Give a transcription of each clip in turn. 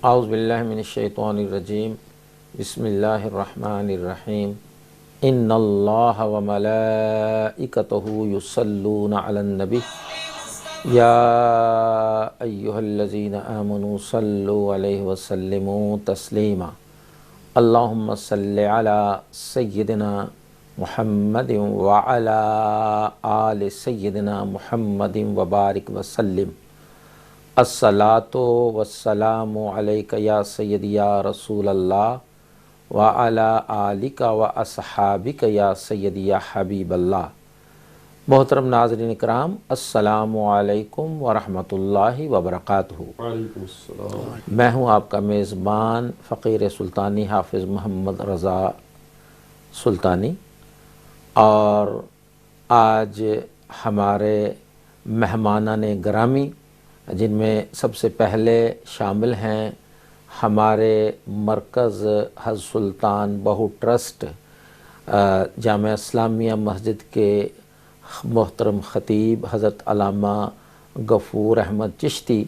اعوذ باللہ من الشیطان الرجیم بسم اللہ الرحمن الرحیم ان اللہ وملائکتہ یصلون علی النبی یا ایہا الذین آمنوا صلوا علیہ وسلموا تسلیما اللہم صل علی سیدنا محمد وعلی آل سیدنا محمد وبارک وسلم الصلاۃ والسلام علیک یا سیدی یا رسول اللہ وعلی آلک واصحابک یا سیدی یا حبیب اللہ۔ محترم ناظرین اکرام، السلام علیکم ورحمۃ اللہ وبرکاتہ۔ وعلیکم السلام۔ میں ہوں آپ کا میزبان فقیر سلطانی حافظ محمد رضا سلطانی، اور آج ہمارے مہمانان گرامی جن میں سب سے پہلے شامل ہیں ہمارے مرکز حضرت سلطان بہو ٹرسٹ جامعہ اسلامیہ مسجد کے محترم خطیب حضرت علامہ غفور احمد چشتی،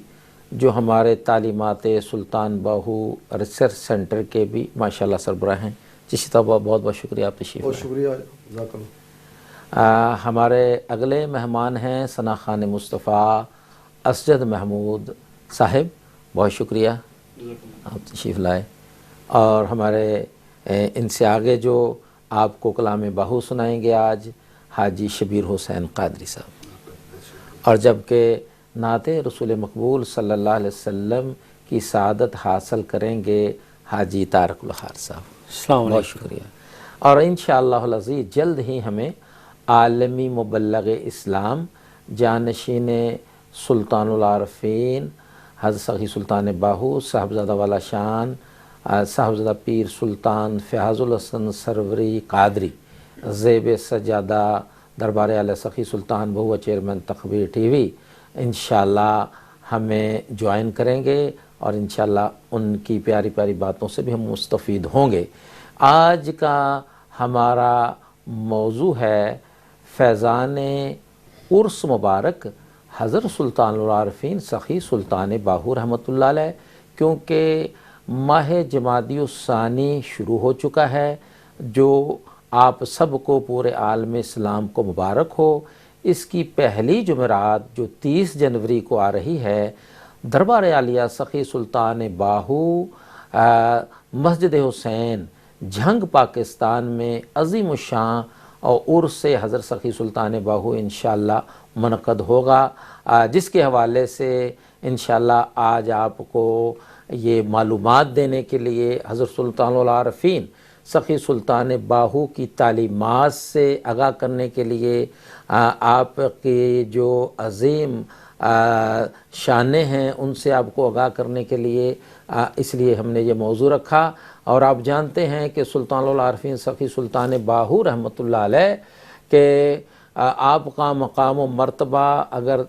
جو ہمارے تعلیمات سلطان بہو ریسرچ سینٹر کے بھی ماشاءاللہ سربراہ ہیں۔ چشتی صاحب بہت بہت شکریہ آپ تشریف بہت لائے۔ شکریہ، جزاک اللہ۔ ہمارے اگلے مہمان ہیں ثنا خان مصطفیٰ اسجد محمود صاحب، بہت شکریہ آپ تشریف لائے۔ اور ہمارے ان سے آگے جو آپ کو کلام بہو سنائیں گے آج حاجی شبیر حسین قادری صاحب، اور جبکہ نعت رسول مقبول صلی اللہ علیہ وسلم کی سعادت حاصل کریں گے حاجی طارق الخار صاحب، بہت شکریہ۔ اور انشاءاللہ العزیز جلد ہی ہمیں عالمی مبلغ اسلام جانشین سلطان العارفین حضرت سخی سلطان باہو صاحبزادہ والا شان صاحبزادہ پیر سلطان فیاض الحسن سروری قادری زیب سجادہ دربار اعلیٰ سخی سلطان بہو چیئرمین تخبیر ٹی وی انشاءاللہ ہمیں جوائن کریں گے، اور انشاءاللہ ان کی پیاری پیاری باتوں سے بھی ہم مستفید ہوں گے۔ آج کا ہمارا موضوع ہے فیضان عرس مبارک حضرت سلطان العارفین سخی سلطان باہو رحمۃ اللہ علیہ، کیونکہ ماہ جمادی الثانی شروع ہو چکا ہے، جو آپ سب کو پورے عالم اسلام کو مبارک ہو۔ اس کی پہلی جمعرات جو 30 جنوری کو آ رہی ہے، دربار عالیہ سخی سلطان باہو مسجد حسین جھنگ پاکستان میں عظیم الشان اور عرس حضرت سخی سلطان باہو انشاءاللہ منعقد ہوگا، جس کے حوالے سے انشاءاللہ آج آپ کو یہ معلومات دینے کے لیے حضرت سلطان العارفین سخی سلطان باہو کی تعلیمات سے آگاہ کرنے کے لیے آپ کی جو عظیم شانیں ہیں ان سے آپ کو آگاہ کرنے کے لیے اس لیے ہم نے یہ موضوع رکھا۔ اور آپ جانتے ہیں کہ سلطان العارفین سخی سلطان باہو رحمۃ اللہ علیہ کہ آپ کا مقام و مرتبہ اگر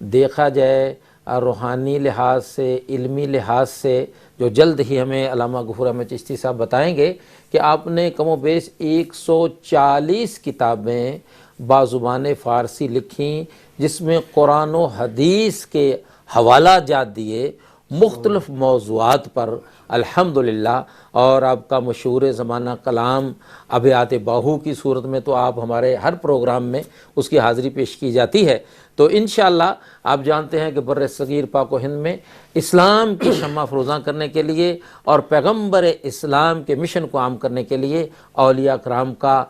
دیکھا جائے روحانی لحاظ سے، علمی لحاظ سے، جو جلد ہی ہمیں علامہ غفور احمد چشتی صاحب بتائیں گے کہ آپ نے کم و بیش 140 کتابیں بازبان فارسی لکھیں، جس میں قرآن و حدیث کے حوالہ جات دیے مختلف موضوعات پر الحمدللہ۔ اور آپ کا مشہور زمانہ کلام ابیات باہو کی صورت میں تو آپ ہمارے ہر پروگرام میں اس کی حاضری پیش کی جاتی ہے۔ تو انشاءاللہ آپ جانتے ہیں کہ بر صغیر پاک و ہند میں اسلام کی شمع فروزاں کرنے کے لیے اور پیغمبر اسلام کے مشن کو عام کرنے کے لیے اولیاء کرام کا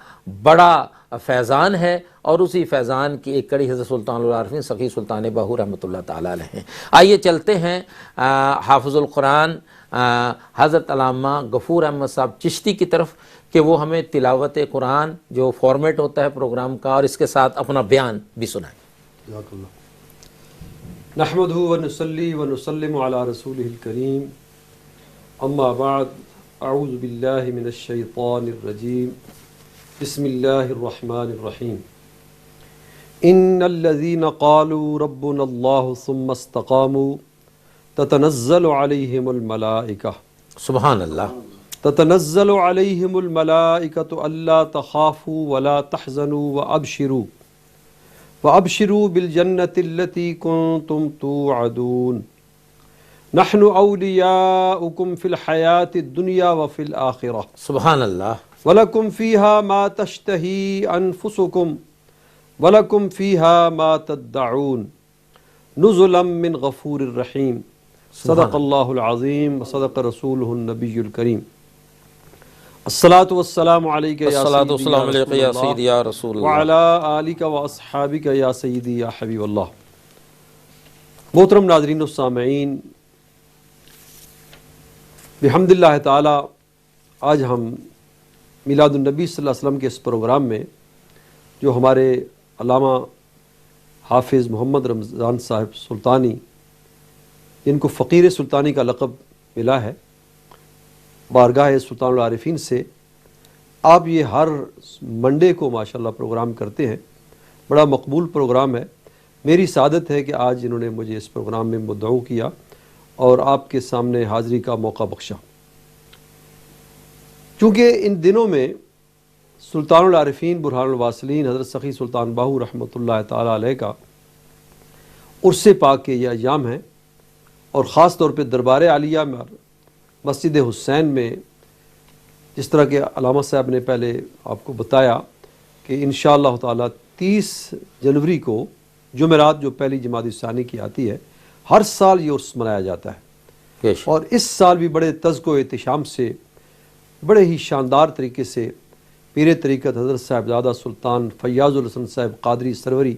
بڑا فیضان ہے، اور اسی فیضان کی ایک کڑی حضرت سلطان العارفین سخی سلطان باہو رحمۃ اللہ تعالیٰ علیہ ہیں۔ آئیے چلتے ہیں حافظ القرآن حضرت علامہ غفور احمد صاحب چشتی کی طرف کہ وہ ہمیں تلاوت قرآن جو فارمیٹ ہوتا ہے پروگرام کا، اور اس کے ساتھ اپنا بیان بھی سنائیں۔ جزاک اللہ۔ نحمدہ ونصلی ونسلم علی رسولہ الکریم، اما بعد، اعوذ باللہ من الشیطان الرجیم، بسم اللہ الرحمن الرحیم۔ ان الذین قالوا ربنا اللہ ثم استقاموا تتنزل علیہم الملائکہ سبحان اللہ۔ تتنزل علیہم الملائکۃ الا تخافوا ولا تحزنوا وابشروا بالجنۃ التی کنتم توعدون نحن اولیاؤکم فی الحیات الدنیا وفی الآخرہ سبحان اللہ. وَلَكُمْ فِيهَا مَا تَشْتَهِي أَنفُسُكُمْ وَلَكُمْ فِيهَا مَا تَدَّعُونَ نُزُلًا مِّن غَفُورٍ رَّحِيمٍ صدق اللہ العظیم وصدق رسولہ النبی الکریم. الصلاۃ والسلام علیک یا الصلاۃ والسلام علیک یا سیدی سیدی یا رسول اللہ. وعلی آلک واصحابک یا سیدی یا حبیب اللہ. محترم ناظرین و سامعین، بحمد اللہ تعالی آج ہم میلاد النبی صلی اللہ علیہ وسلم کے اس پروگرام میں، جو ہمارے علامہ حافظ محمد رمضان صاحب سلطانی، جن کو فقیر سلطانی کا لقب ملا ہے، بارگاہ سلطان العارفین سے آپ یہ ہر منڈے کو ماشاءاللہ پروگرام کرتے ہیں. بڑا مقبول پروگرام ہے. میری سعادت ہے کہ آج انہوں نے مجھے اس پروگرام میں مدعو کیا اور آپ کے سامنے حاضری کا موقع بخشا. چونکہ ان دنوں میں سلطان العارفین برہان الواصلین حضرت سخی سلطان باہو رحمۃ اللہ تعالی علیہ کا عرس پاک کے یہ ایام ہیں، اور خاص طور پہ دربار عالیہ میں مسجد حسین میں، جس طرح کہ علامہ صاحب نے پہلے آپ کو بتایا کہ انشاءاللہ تعالی 30 جنوری کو جمعرات، جو پہلی جمادی الثانی کی آتی ہے، ہر سال یہ عرس منایا جاتا ہے. اور اس سال بھی بڑے تزک و احتشام سے، بڑے ہی شاندار طریقے سے پیر طریقت حضرت صاحبزادہ سلطان فیاض الحسن صاحب قادری سروری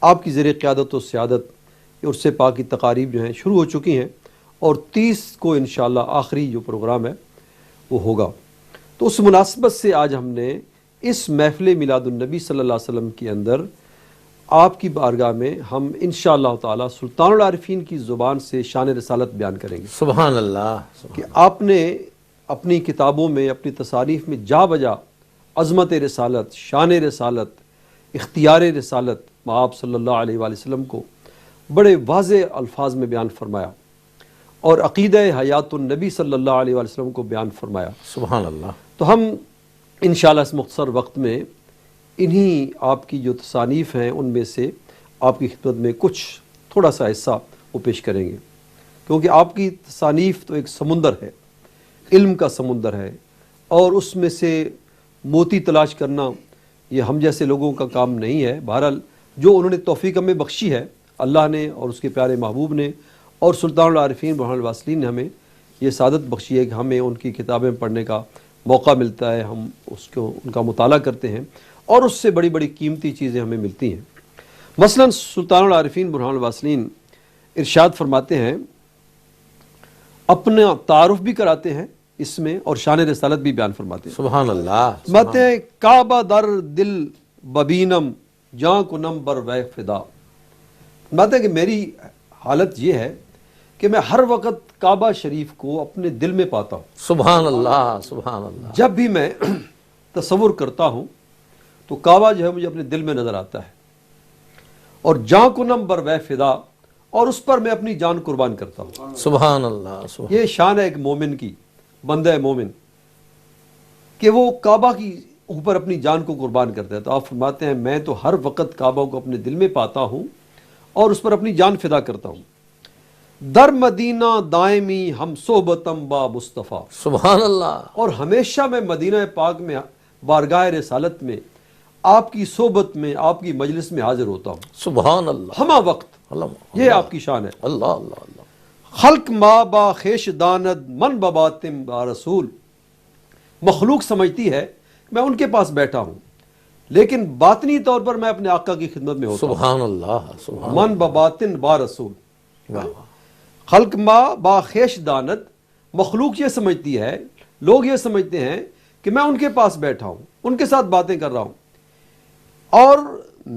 آپ کی زیر قیادت و سیادت عرس پاک کی تقاریب جو ہیں شروع ہو چکی ہیں، اور 30 کو انشاءاللہ آخری جو پروگرام ہے وہ ہوگا. تو اس مناسبت سے آج ہم نے اس محفل میلاد النبی صلی اللہ علیہ وسلم کے اندر آپ کی بارگاہ میں ہم انشاءاللہ تعالی سلطان العارفین کی زبان سے شان رسالت بیان کریں گے. سبحان اللہ. کہ آپ نے اپنی کتابوں میں، اپنی تصانیف میں جا بجا عظمت رسالت، شان رسالت، اختیار رسالت آپ صلی اللہ علیہ وآلہ وسلم کو بڑے واضح الفاظ میں بیان فرمایا، اور عقیدہ حیات النبی صلی اللہ علیہ وآلہ وسلم کو بیان فرمایا. سبحان اللہ. تو ہم انشاءاللہ اس مختصر وقت میں انہی آپ کی جو تصانیف ہیں ان میں سے آپ کی خدمت میں کچھ تھوڑا سا حصہ وہ پیش کریں گے، کیونکہ آپ کی تصانیف تو ایک سمندر ہے، علم کا سمندر ہے، اور اس میں سے موتی تلاش کرنا یہ ہم جیسے لوگوں کا کام نہیں ہے. بہرحال جو انہوں نے توفیق ہمیں بخشی ہے، اللہ نے اور اس کے پیارے محبوب نے اور سلطان العارفین برہان الواصلین نے ہمیں یہ سعادت بخشی ہے کہ ہمیں ان کی کتابیں پڑھنے کا موقع ملتا ہے، ہم اس کو ان کا مطالعہ کرتے ہیں، اور اس سے بڑی بڑی قیمتی چیزیں ہمیں ملتی ہیں. مثلا سلطان العارفین برہان الواصلین ارشاد فرماتے ہیں، اپنا تعارف بھی کراتے ہیں اس میں، اور شان رسالت بھی بیان فرماتے ہیں. سبحان اللہ. فرماتے ہیں کعبہ در دل ببینم جاں کنم بر وے فدا. فرماتے ہیں کہ میری حالت یہ ہے کہ میں ہر وقت کعبہ شریف کو اپنے دل میں پاتا ہوں. سبحان اللہ. سبحان اللہ. جب بھی میں تصور کرتا ہوں تو کعبہ جو ہے مجھے اپنے دل میں نظر آتا ہے، اور جاں کنم بر وے فدا، اور اس پر میں اپنی جان قربان کرتا ہوں. سبحان اللہ. یہ شان ہے ایک مومن کی، بندہ مومن، کہ وہ کعبہ کی اوپر اپنی جان کو قربان کرتا ہے. تو آپ فرماتے ہیں میں تو ہر وقت کعبہ کو اپنے دل میں پاتا ہوں اور اس پر اپنی جان فدا کرتا ہوں. در مدینہ دائمی ہم صحبتم با مصطفیٰ. سبحان اللہ. اور ہمیشہ میں مدینہ پاک میں بارگاہ رسالت میں آپ کی صحبت میں، آپ کی مجلس میں حاضر ہوتا ہوں. سبحان اللہ. ہمہ وقت. اللہ. یہ آپ کی شان ہے. اللہ اللہ اللہ. خلق ما با خیش داند من بباتم با رسول. مخلوق سمجھتی ہے میں ان کے پاس بیٹھا ہوں، لیکن باطنی طور پر میں اپنے آقا کی خدمت میں ہوتا ہوں. سبحان اللہ. سبحان من بباطن با رسول. اللہ. خلق ما با خیش داند، مخلوق یہ سمجھتی ہے، لوگ یہ سمجھتے ہیں کہ میں ان کے پاس بیٹھا ہوں، ان کے ساتھ باتیں کر رہا ہوں، اور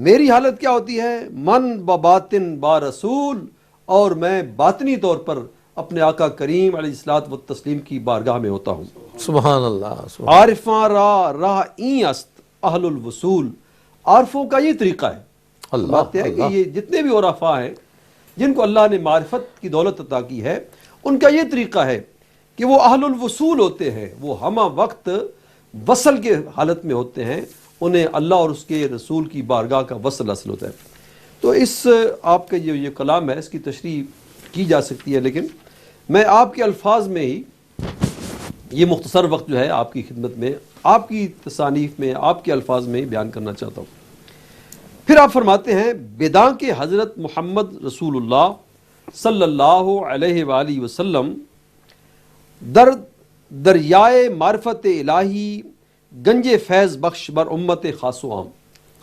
میری حالت کیا ہوتی ہے؟ من بباطن با رسول، اور میں باطنی طور پر اپنے آقا کریم علیہ الصلوۃ والتسلیم کی بارگاہ میں ہوتا ہوں. سبحان اللہ. عارفاں راہ این است اہل الوصول. عارفوں کا یہ طریقہ ہے. اللہ. بات ہے کہ یہ جتنے بھی عرفاء ہیں جن کو اللہ نے معرفت کی دولت عطا کی ہے، ان کا یہ طریقہ ہے کہ وہ اہل الوصول ہوتے ہیں، وہ ہمہ وقت وصل کے حالت میں ہوتے ہیں، انہیں اللہ اور اس کے رسول کی بارگاہ کا وصل حاصل ہوتا ہے. تو اس آپ کا یہ کلام ہے، اس کی تشریح کی جا سکتی ہے، لیکن میں آپ کے الفاظ میں ہی یہ مختصر وقت جو ہے آپ کی خدمت میں آپ کی تصانیف میں آپ کے الفاظ میں ہی بیان کرنا چاہتا ہوں۔ پھر آپ فرماتے ہیں بداں کے حضرت محمد رسول اللہ صلی اللہ علیہ وآلہ وسلم دریائے معرفت الہی گنج فیض بخش بر امت خاص و عام۔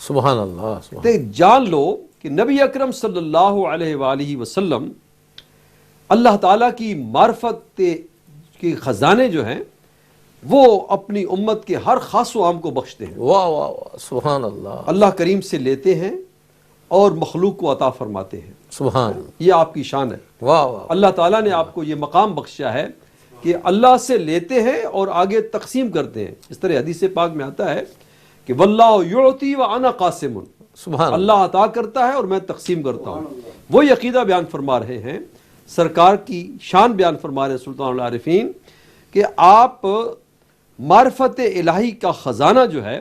سبحان اللہ، سبحان تو جان لو کہ نبی اکرم صلی اللہ علیہ وآلہ وسلم اللہ تعالیٰ کی معرفت کے خزانے جو ہیں وہ اپنی امت کے ہر خاص و عام کو بخشتے ہیں۔ واہ واہ واہ، سبحان اللہ، اللہ کریم سے لیتے ہیں اور مخلوق کو عطا فرماتے ہیں۔ سبحان اللہ، یہ آپ کی شان ہے۔ واہ واہ، اللہ تعالیٰ نے آپ کو یہ مقام بخشا ہے کہ اللہ سے لیتے ہیں اور آگے تقسیم کرتے ہیں۔ اس طرح حدیث پاک میں آتا ہے کہ واللہ یعطی وانا قاسم، سبحان اللہ عطا کرتا ہے اور میں تقسیم کرتا ہوں۔ وہی عقیدہ بیان فرما رہے ہیں، سرکار کی شان بیان فرما رہے ہیں سلطان العارفین کہ آپ معرفت الہی کا خزانہ جو ہے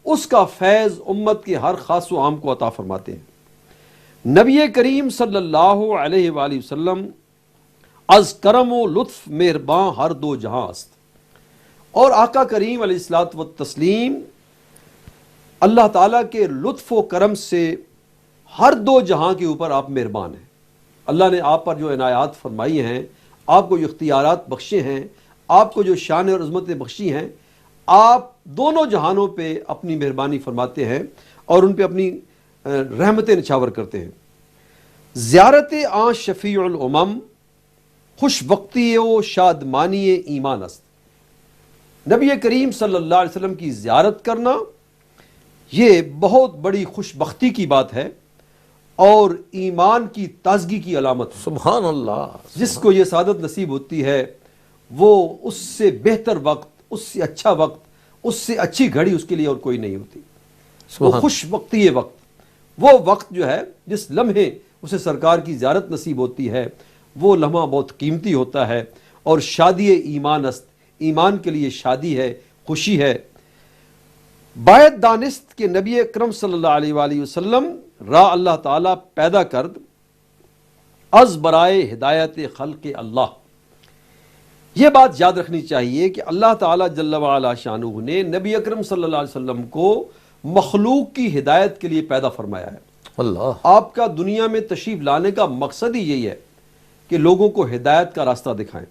اس کا فیض امت کے ہر خاص و عام کو عطا فرماتے ہیں۔ نبی کریم صلی اللہ علیہ وآلہ وسلم از کرم و لطف مہرباں ہر دو جہاں است، اور آقا کریم علیہ الصلوۃ والتسلیم اللہ تعالیٰ کے لطف و کرم سے ہر دو جہاں کے اوپر آپ مہربان ہیں۔ اللہ نے آپ پر جو عنایات فرمائی ہیں، آپ کو جو اختیارات بخشے ہیں، آپ کو جو شان اور عظمتیں بخشی ہیں، آپ دونوں جہانوں پہ اپنی مہربانی فرماتے ہیں اور ان پہ اپنی رحمتیں نچھاور کرتے ہیں۔ زیارت آن شفیع الامم خوش وقتی و شادمانی ایمان است۔ نبی کریم صلی اللہ علیہ وسلم کی زیارت کرنا یہ بہت بڑی خوش بختی کی بات ہے اور ایمان کی تازگی کی علامت ہے۔ سبحان اللہ، جس کو یہ سعادت نصیب ہوتی ہے وہ اس سے بہتر وقت، اس سے اچھا وقت، اس سے اچھی گھڑی اس کے لیے اور کوئی نہیں ہوتی۔ وہ خوش وقتی وقت، وہ وقت جو ہے جس لمحے اسے سرکار کی زیارت نصیب ہوتی ہے وہ لمحہ بہت قیمتی ہوتا ہے، اور شادی ایمان است، ایمان کے لیے شادی ہے، خوشی ہے۔ باید دانست کہ نبی اکرم صلی اللہ علیہ وآلہ وسلم را اللہ تعالیٰ پیدا کرد از برائے ہدایت خلق اللہ۔ یہ بات یاد رکھنی چاہیے کہ اللہ تعالیٰ جل وعلا شانہ نے نبی اکرم صلی اللہ علیہ وسلم کو مخلوق کی ہدایت کے لیے پیدا فرمایا ہے۔ اللہ، آپ کا دنیا میں تشریف لانے کا مقصد ہی یہی ہے کہ لوگوں کو ہدایت کا راستہ دکھائیں،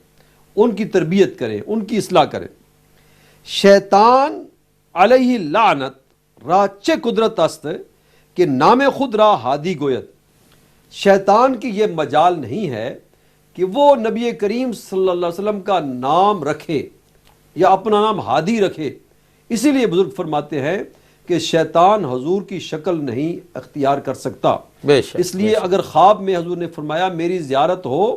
ان کی تربیت کریں، ان کی اصلاح کریں۔ شیطان علیہ لعنت را چه قدرت است کہ نام خود را ہادی گوید۔ شیطان کی یہ مجال نہیں ہے کہ وہ نبی کریم صلی اللہ علیہ وسلم کا نام رکھے یا اپنا نام ہادی رکھے۔ اسی لیے بزرگ فرماتے ہیں کہ شیطان حضور کی شکل نہیں اختیار کر سکتا۔ بے شک، اس لیے اگر خواب میں حضور نے فرمایا میری زیارت ہو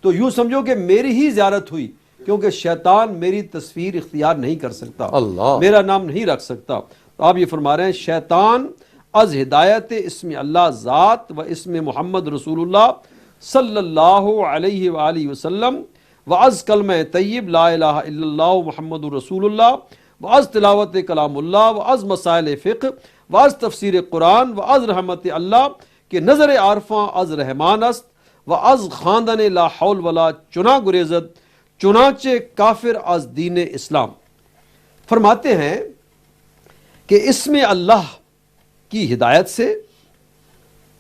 تو یوں سمجھو کہ میری ہی زیارت ہوئی، کیونکہ شیطان میری تصویر اختیار نہیں کر سکتا، اللہ، میرا نام نہیں رکھ سکتا۔ تو آپ یہ فرما رہے ہیں شیطان از ہدایت اسم اللہ ذات و اسم محمد رسول اللہ صلی اللہ علیہ وآلہ وسلم و از کلمہ طیب لا الہ الا اللہ محمد رسول اللہ و از تلاوت کلام اللہ و از مسائل فقہ و از تفسیر قرآن و از رحمت اللہ کہ نظر عارفاں از رحمان است و از خواندن لا حول ولا چنا گریزد چنانچہ کافر از دین اسلام۔ فرماتے ہیں کہ اسم اللہ کی ہدایت سے،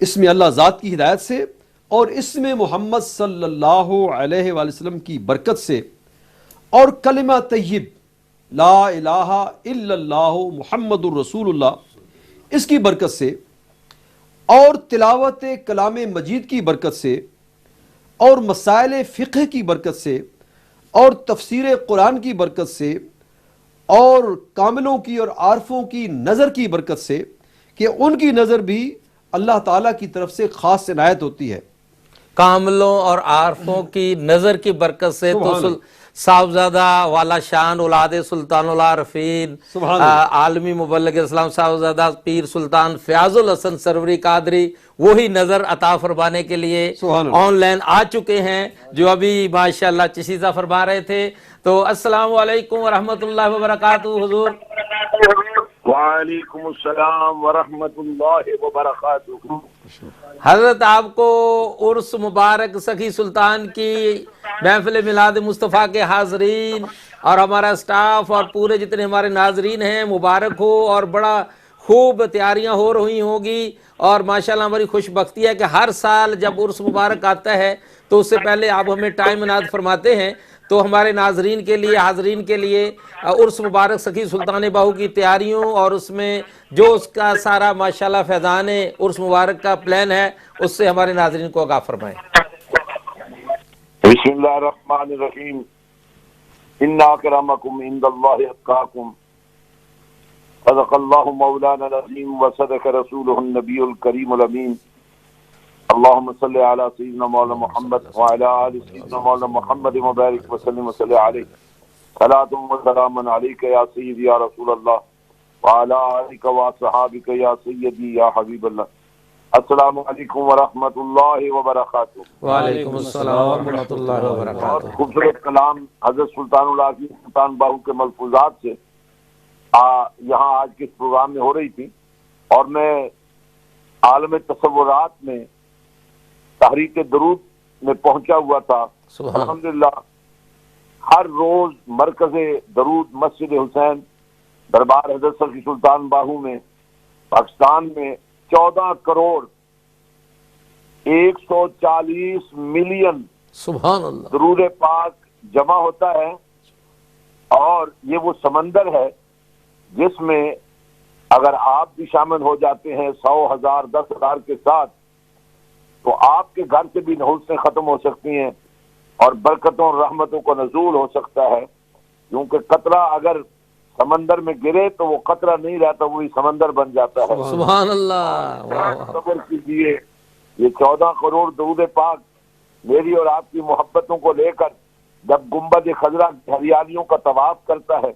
اسم اللہ ذات کی ہدایت سے اور اسم محمد صلی اللہ علیہ وآلہ وسلم کی برکت سے اور کلمہ طیب لا الہ الا اللہ محمد الرسول اللہ اس کی برکت سے اور تلاوت کلام مجید کی برکت سے اور مسائل فقہ کی برکت سے اور تفسیر قرآن کی برکت سے اور کاملوں کی اور عارفوں کی نظر کی برکت سے کہ ان کی نظر بھی اللہ تعالیٰ کی طرف سے خاص عنایت ہوتی ہے۔ کاملوں اور عارفوں کی نظر کی برکت سے تو صاحبزادہ والا شان اولاد سلطان العارفین عالمی مبلغ اسلام صاحبزادہ پیر سلطان فیاض الحسن سروری قادری وہی نظر عطا فرمانے کے لیے آن لائن آ چکے ہیں، جو ابھی ماشاءاللہ چشیزہ فرما رہے تھے۔ تو السلام علیکم ورحمۃ اللہ وبرکاتہ حضور۔ وعلیکم السلام ورحمۃ اللہ وبرکاتہ۔ حضرت آپ کو عرس مبارک سخی سلطان کی محفل میلاد مصطفیٰ کے حاضرین اور ہمارا سٹاف اور پورے جتنے ہمارے ناظرین ہیں مبارک ہو، اور بڑا خوب تیاریاں ہو رہی ہوں گی، اور ماشاءاللہ ہماری خوش بختی ہے کہ ہر سال جب عرس مبارک آتا ہے تو اس سے پہلے آپ ہمیں ٹائم عنایت فرماتے ہیں، تو ہمارے ناظرین کے لیے، حاضرین کے لیے عرس مبارک سخی سلطان باہو کی تیاریوں اور اس میں جو اس کا سارا ماشاءاللہ فیضان عرس مبارک کا پلان ہے اس سے ہمارے ناظرین کو آگاہ فرمائیں۔ بسم اللہ الرحمن الرحیم، ان اکرمکم عند اللہ اتقاکم، صدق اللہ مولانا العظیم وصدق رسولہ النبی الکریم الامین، اللہم صلی علی سیدنا مولانا محمد وعلی آل سیدنا مولانا محمد مبارک وسلم وصلی علیہ، صلاۃ و سلام علیک یا سیدی یا رسول اللہ وعلی آلک و صحابک یا سیدی یا حبیب اللہ۔ السلام علیکم ورحمۃ اللہ وبرکاتہ۔ وعلیکم السلام ورحمۃ اللہ بہت وبرکاتہ۔ خوبصورت کلام حضرت سلطان العافیہ سلطان باہو کے ملفوظات سے یہاں آج کے اس پروگرام میں ہو رہی تھی، اور میں عالم تصورات میں تحریک درود میں پہنچا ہوا تھا۔ الحمدللہ ہر روز مرکز درود مسجد حسین دربار حضرت سخی سلطان باہو میں پاکستان میں 14 کروڑ 140 ملین سبحان اللہ۔ درود پاک جمع ہوتا ہے، اور یہ وہ سمندر ہے جس میں اگر آپ بھی شامل ہو جاتے ہیں 100,000 10,000 کے ساتھ، تو آپ کے گھر سے بھی نحوستیں ختم ہو سکتی ہیں اور برکتوں اور رحمتوں کا نزول ہو سکتا ہے، کیونکہ قطرہ اگر سمندر میں گرے تو وہ قطرہ نہیں رہتا، وہی سمندر بن جاتا ہے۔ سبحان اللہ۔ واہ واہ۔ صبر کیجیے، یہ 14 کروڑ درود پاک میری اور آپ کی محبتوں کو لے کر جب گنبد خضرا کی ہریالیوں کا طواف کرتا ہے،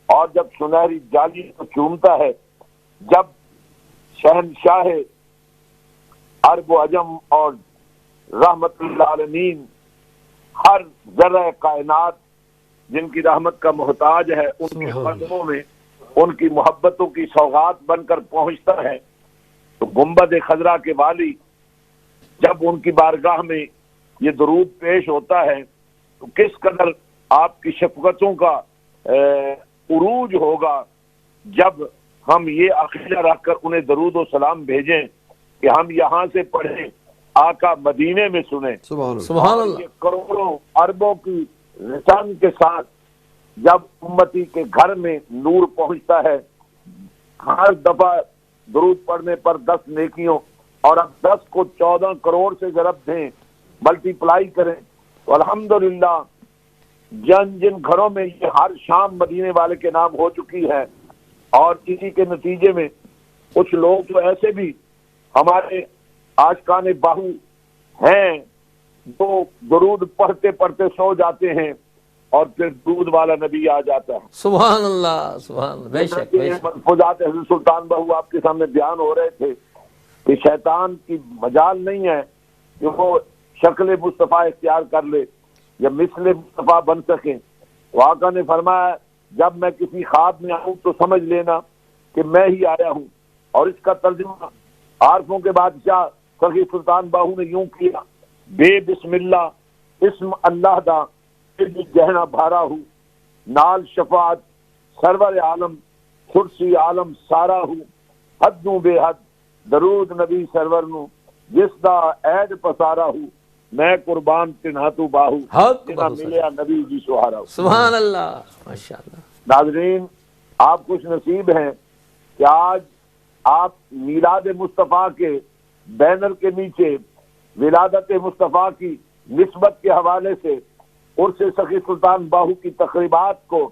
اور جب سنہری جالی کو چومتا ہے، جب شہنشاہ عرب و عجم اور رحمت للعالمین ہر ذرہ کائنات جن کی رحمت کا محتاج ہے ان کے قدموں میں ان کی محبتوں کی سوغات بن کر پہنچتا ہے، تو گنبد خضرا کے والی جب ان کی بارگاہ میں یہ درود پیش ہوتا ہے تو کس قدر آپ کی شفقتوں کا عروج ہوگا جب ہم یہ عقیدہ رکھ کر انہیں درود و سلام بھیجیں کہ ہم یہاں سے پڑھیں آقا مدینے میں سنیں۔ سبحان اللہ۔ یہ کروڑوں اربوں کی رسان کے ساتھ جب امتی کے گھر میں نور پہنچتا ہے، ہر دفعہ درود پڑھنے پر 10 نیکیوں، اور اب 10 کو 14 کروڑ سے ضرب دیں، ملٹی پلائی کریں، تو الحمدللہ جن جن گھروں میں یہ ہر شام مدینے والے کے نام ہو چکی ہے، اور اسی کے نتیجے میں کچھ لوگ تو ایسے بھی ہمارے عاشقان باہو ہیں جو درود پڑھتے پڑھتے سو جاتے ہیں اور پھر دودھ والا نبی آ جاتا ہے۔ سبحان اللہ، سبحان اللہ، بے شک بے شک۔ ملفوظات حضرت سلطان باہو آپ کے سامنے بیان ہو رہے تھے کہ شیطان کی مجال نہیں ہے کہ وہ شکل مصطفیٰ اختیار کر لے یا مثل مصطفیٰ بن سکیں۔ آقا نے فرمایا جب میں کسی خواب میں آؤں تو سمجھ لینا کہ میں ہی آیا ہوں، اور اس کا ترجمہ عارفوں کے بادشاہ سخی سلطان باہو نے یوں کیا: بے بسم اللہ اسم اللہ دا پھر بھی گہنا بھارا ہوں، نال شفاعت سرور عالم کرسی عالم سارا ہوں، حد نو بے حد درود نبی سرور نو جس دا عید پسارا ہوں، میں قربان تنہاتو باہو تنہ ملیا نبی جی سہارا ہوں۔ سبحان اللہ، ماشاءاللہ۔ ناظرین آپ خوش نصیب ہیں کہ آج آپ میلاد مصطفیٰ کے بینر کے نیچے ولادت مصطفیٰ کی نسبت کے حوالے سے عرس سخی سلطان باہو کی تقریبات کو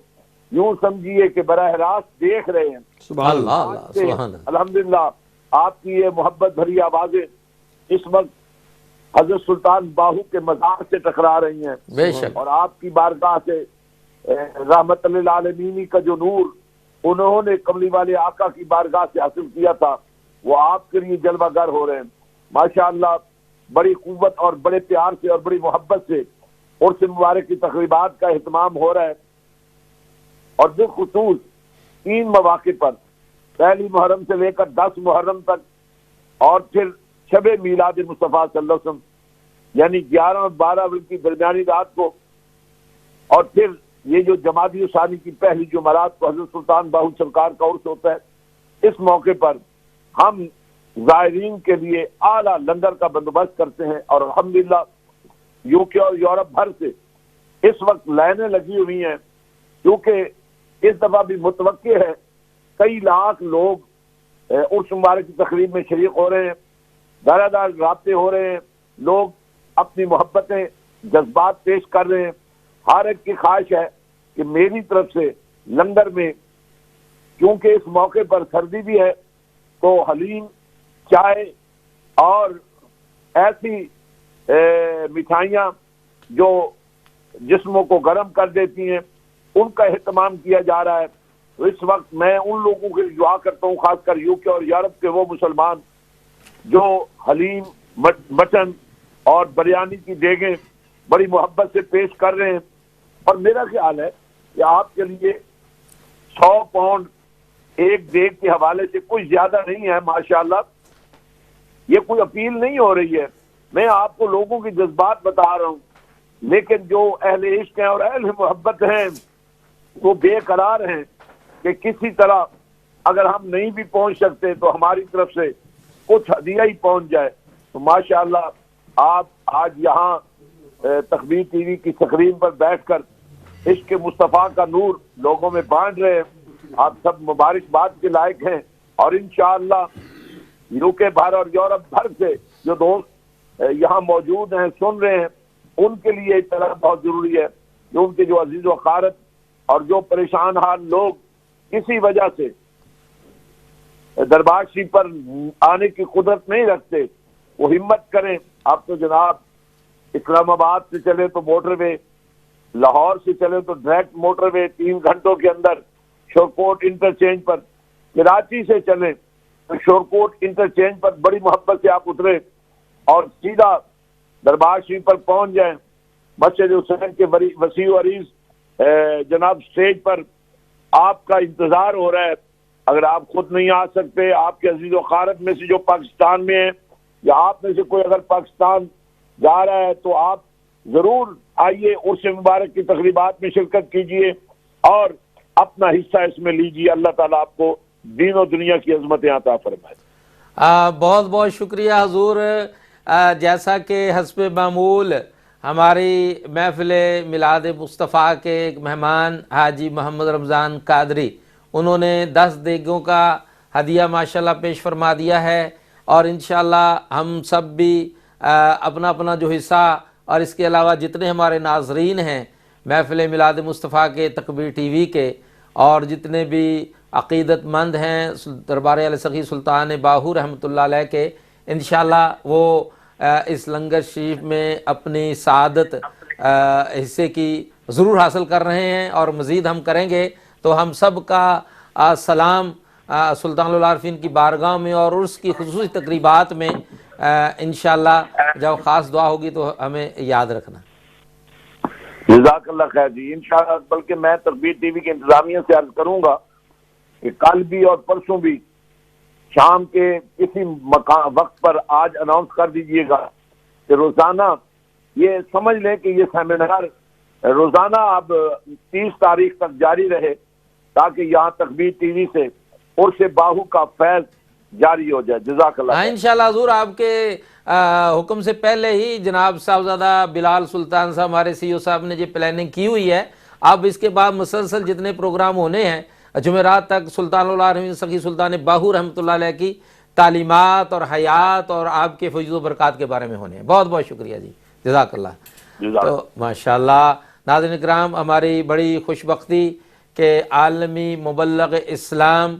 یوں سمجھیے کہ براہ راست دیکھ رہے ہیں۔ سبحان اللہ، سبحان اللہ۔ الحمدللہ آپ کی یہ محبت بھری آوازیں اس وقت حضرت سلطان باہو کے مزار سے ٹکرا رہی ہیں، بے شک۔ اور آپ کی بارگاہ سے رحمت للعالمین کا جو نور انہوں نے کملی والے آقا کی بارگاہ سے حاصل کیا تھا وہ آپ کے لیے جلوہ گر ہو رہے ہیں۔ ماشاءاللہ بڑی قوت اور بڑے پیار سے اور بڑی محبت سے عرس مبارک کی تقریبات کا اہتمام ہو رہا ہے، اور بالخصوص 3 مواقع پر، پہلی محرم سے لے کر 10 محرم تک، اور پھر شب میلاد مصطفیٰ صلی اللہ علیہ وسلم یعنی 11 اور 12 اپریل کی درمیانی رات کو، اور پھر یہ جو جمادی الثانی کی پہلی جمعرات کو حضرت سلطان باہو سرکار کا عرس ہوتا ہے، اس موقع پر ہم زائرین کے لیے اعلیٰ لنگر کا بندوبست کرتے ہیں، اور الحمدللہ یو کے اور یورپ بھر سے اس وقت لائنیں لگی ہوئی ہیں، کیونکہ اس دفعہ بھی متوقع ہے کئی لاکھ لوگ عرس مبارک کی تقریب میں شریک ہو رہے ہیں، دار دار رابطے ہو رہے ہیں، لوگ اپنی محبتیں جذبات پیش کر رہے ہیں۔ ہر ایک کی خواہش ہے کہ میری طرف سے لنگر میں، کیونکہ اس موقع پر سردی بھی ہے، تو حلیم، چائے اور ایسی مٹھائیاں جو جسموں کو گرم کر دیتی ہیں ان کا اہتمام کیا جا رہا ہے۔ تو اس وقت میں ان لوگوں کے لیے دعا کرتا ہوں، خاص کر یو کے اور یورپ کے وہ مسلمان جو حلیم، مٹن اور بریانی کی دیگیں بڑی محبت سے پیش کر رہے ہیں، اور میرا خیال ہے کہ آپ کے لیے 100 پاؤنڈ ایک دیگ کے حوالے سے کچھ زیادہ نہیں ہے۔ ماشاءاللہ یہ کوئی اپیل نہیں ہو رہی ہے، میں آپ کو لوگوں کی جذبات بتا رہا ہوں، لیکن جو اہل عشق ہیں اور اہل محبت ہیں وہ بے قرار ہیں کہ کسی طرح اگر ہم نہیں بھی پہنچ سکتے تو ہماری طرف سے کچھ ہدیہ ہی پہنچ جائے۔ تو ماشاءاللہ آپ آج یہاں تخبیر ٹی وی کی سکرین پر بیٹھ کر عشق مصطفیٰ کا نور لوگوں میں بانٹ رہے ہیں، آپ سب مبارکباد کے لائق ہیں، اور انشاءاللہ یو کے بھر اور یورپ بھر سے جو دوست یہاں موجود ہیں، سن رہے ہیں، ان کے لیے اطلاع بہت ضروری ہے کہ ان کے جو عزیز و اقارب اور جو پریشان حال لوگ کسی وجہ سے دربار شریف پر آنے کی قدرت نہیں رکھتے، وہ ہمت کریں۔ آپ تو جناب اسلام آباد سے چلے تو موٹر وے، لاہور سے چلے تو ڈائریکٹ موٹر وے 3 گھنٹوں کے اندر شورکوٹ انٹرچینج پر، کراچی سے چلیں تو شورکوٹ انٹرچینج پر بڑی محبت سے آپ اترے اور سیدھا دربار شریف پر پہنچ جائیں۔ مسجد حسین کے وسیع و عریض جناب سٹیج پر آپ کا انتظار ہو رہا ہے۔ اگر آپ خود نہیں آ سکتے، آپ کے عزیز و اقارب میں سے جو پاکستان میں ہیں یا آپ میں سے کوئی اگر پاکستان جا رہا ہے تو آپ ضرور آئیے، عرس مبارک کی تقریبات میں شرکت کیجئے اور اپنا حصہ اس میں لیجئے۔ اللہ تعالیٰ آپ کو دین و دنیا کی عظمتیں عطا فرمائے۔ بہت بہت شکریہ حضور۔ جیسا کہ حسب معمول ہماری محفل میلاد مصطفیٰ کے ایک مہمان حاجی محمد رمضان قادری، انہوں نے 10 دیگوں کا ہدیہ ماشاءاللہ پیش فرما دیا ہے، اور انشاءاللہ ہم سب بھی اپنا اپنا جو حصہ، اور اس کے علاوہ جتنے ہمارے ناظرین ہیں محفل میلاد مصطفیٰ کے تکبیر ٹی وی کے، اور جتنے بھی عقیدت مند ہیں دربار علی سخی سلطان باہو رحمۃ اللہ علیہ کے، انشاءاللہ وہ اس لنگر شریف میں اپنی سعادت حصے کی ضرور حاصل کر رہے ہیں، اور مزید ہم کریں گے۔ تو ہم سب کا سلام سلطان العارفین کی بارگاہ میں اور عرس کی خصوصی تقریبات میں انشاءاللہ جب خاص دعا ہوگی تو ہمیں یاد رکھنا۔ جزاک اللہ خیر جی، انشاءاللہ بلکہ میں تکبیر ٹی وی کے انتظامیہ سے عرض کروں گا کہ کل بھی اور پرسوں بھی شام کے کسی وقت پر آج اناؤنس کر دیجئے گا کہ روزانہ یہ سمجھ لیں کہ یہ سیمینار روزانہ اب 30 تاریخ تک جاری رہے، تاکہ یہاں تکبیر ٹی وی سے عرس باہو کا فیض جاری ہو جائے۔ جزاک اللہ۔ انشاءاللہ حضور آپ کے حکم سے پہلے ہی جناب صاحبزادہ بلال سلطان صاحب ہمارے سی او صاحب نے یہ پلاننگ کی ہوئی ہے۔ اب اس کے بعد مسلسل جتنے پروگرام ہونے ہیں جمعرات تک سلطان العارفین سخی سلطان باہو رحمۃ اللہ علیہ کی تعلیمات اور حیات اور آپ کے فیض و برکات کے بارے میں ہونے ہیں۔ بہت بہت شکریہ جی، جزاک اللہ۔ تو ماشاءاللہ ناظرین اکرام، ہماری بڑی خوش بختی کہ عالمی مبلغ اسلام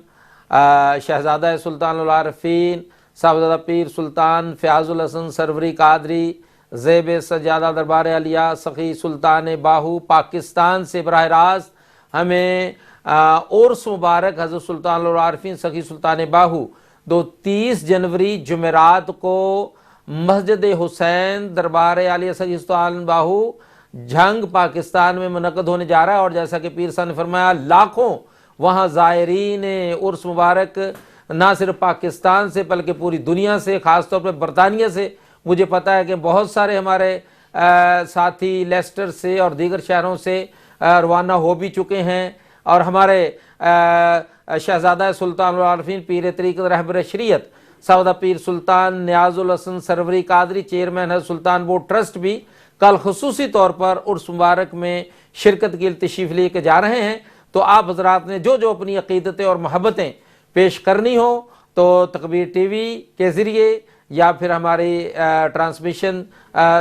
شہزادہ سلطان العارفین صاحبزادہ پیر سلطان فیاض الحسن سروری قادری زیب سجادہ دربار علیہ سخی سلطان باہو پاکستان سے براہ راست ہمیں عرس مبارک حضرت سلطان العارفین سخی سلطان باہو 30 جنوری جمعرات کو مسجد حسین دربار عالیہ سخی سلطان باہو جھنگ پاکستان میں منعقد ہونے جا رہا ہے، اور جیسا کہ پیر صاحب نے فرمایا لاکھوں وہاں زائرین عرس مبارک نہ صرف پاکستان سے بلکہ پوری دنیا سے، خاص طور پہ برطانیہ سے مجھے پتہ ہے کہ بہت سارے ہمارے ساتھی لیسٹر سے اور دیگر شہروں سے روانہ ہو بھی چکے ہیں، اور ہمارے شہزادہ سلطان العارفین پیر طریقت رہبر شریعت سعودہ پیر سلطان نیاز الحسن سروری قادری چیئرمین ہے سلطان بورڈ ٹرسٹ بھی کل خصوصی طور پر عرس مبارک میں شرکت کے لیے تشریف لے کے جا رہے ہیں۔ تو آپ حضرات نے جو جو اپنی عقیدتیں اور محبتیں پیش کرنی ہو تو تکبیر ٹی وی کے ذریعے یا پھر ہماری ٹرانسمیشن